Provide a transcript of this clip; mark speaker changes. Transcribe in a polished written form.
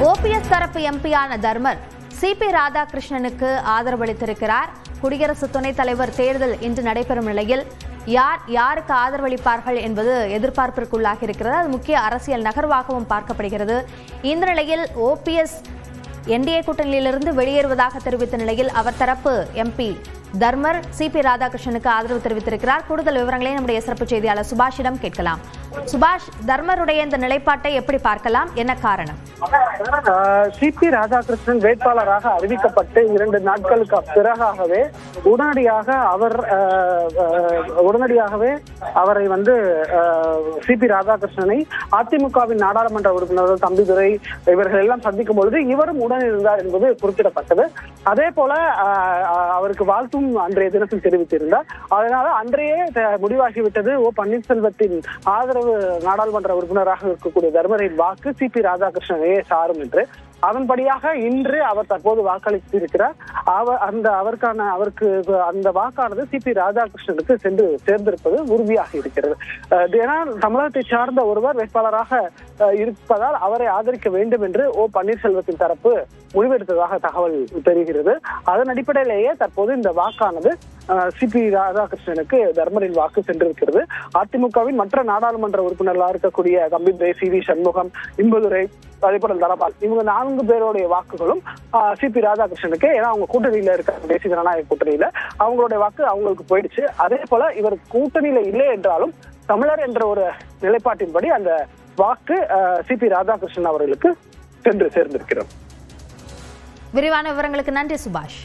Speaker 1: OPS தரப்பு எம்பியான Dharmar CP ராதாகிருஷ்ணனுக்கு ஆதரவளித்திருக்கிறார். குடியரசு துணைத் தலைவர் தேர்தல் இன்று நடைபெறும் நிலையில் யாருக்கு ஆதரவளிப்பார்கள் என்பது எதிர்பார்ப்பிற்குள்ளாகி இருக்கிறது. அது முக்கிய அரசியல் நகர்வாகவும் பார்க்கப்படுகிறது. இந்த நிலையில் ஓபிஎஸ் என்டிஏ கூட்டணியிலிருந்து வெளியேறுவதாக தெரிவித்த நிலையில் அவர் தரப்பு எம்பி தர்மர் சிபி ராதாகிருஷ்ணனுக்கு ஆதரவு தெரிவித்திருக்கிறார். கூடுதல் விவரங்களை நம்முடைய சிறப்பு செய்தியாளர் சுபாஷிடம் கேட்கலாம். சுபாஷ், தர்மருடைய இந்த நிலைப்பாட்டை எப்படி பார்க்கலாம்? என்ன காரணம்?
Speaker 2: சிபி ராதாகிருஷ்ணன் வேட்பாளராக அறிவிக்கப்பட்டு 2 நாட்களுக்கு பிறகாகவே உடனடியாகவே அவரை சிபி ராதாகிருஷ்ணனை அதிமுகவின் நாடாளுமன்ற உறுப்பினர்கள் தம்பிதுரை இவர்கள் எல்லாம் சந்திக்கும் பொழுது இவரும் உடன் இருந்தார் என்பது குறிப்பிடப்பட்டது. அதே போல அவருக்கு வாழ்த்தும் அன்றைய தினத்தில் தெரிவித்திருந்தார். அதனால அன்றையே முடிவாகிவிட்டது ஓ பன்னீர்செல்வத்தின் ஆதரவு நாடாளுமன்ற உறுப்பினராக இருக்கக்கூடிய தர்மரின் வாக்கு சிபி ராதாகிருஷ்ணனையே சாரும் என்று. அதன்படியாக இன்று அவர் தற்போது வாக்களித்திருக்கிறார். அவருக்கு அந்த வாக்கானது சிபி ராதாகிருஷ்ணனுக்கு சென்று சேர்ந்திருப்பது உறுதியாக இருக்கிறது. ஏனால் தமிழகத்தை சார்ந்த ஒருவர் வேட்பாளராக இருப்பதால் அவரை ஆதரிக்க வேண்டும் என்று ஓ பன்னீர்செல்வத்தின் தரப்பு முடிவெடுத்ததாக தகவல் தெரிகிறது. அதன் அடிப்படையிலேயே தற்போது இந்த வாக்கானது சிபி ராதாகிருஷ்ணனுக்கு தர்மரின் வாக்கு சென்றிருக்கிறது. அதிமுகவின் மற்ற நாடாளுமன்ற உறுப்பினர்களாக இருக்கக்கூடிய தம்பிதுரை, சி.வி. சண்முகம், இன்பதுரை, அதே போல தனபால், இவங்க 4 பேருடைய வாக்குகளும் சிபி ராதாகிருஷ்ணனுக்கு, ஏன்னா அவங்க கூட்டணியில இருக்க தேசிய ஜனநாயக கூட்டணியில அவங்களுடைய வாக்கு அவங்களுக்கு போயிடுச்சு. அதே போல இவர் கூட்டணியில இல்லை என்றாலும் தமிழர் என்ற ஒரு நிலைப்பாட்டின்படி அந்த வாக்கு சிபி ராதாகிருஷ்ணன் அவர்களுக்கு சென்று சேர்ந்திருக்கிறது.
Speaker 1: விரிவான விவரங்களுக்கு நன்றி சுபாஷ்.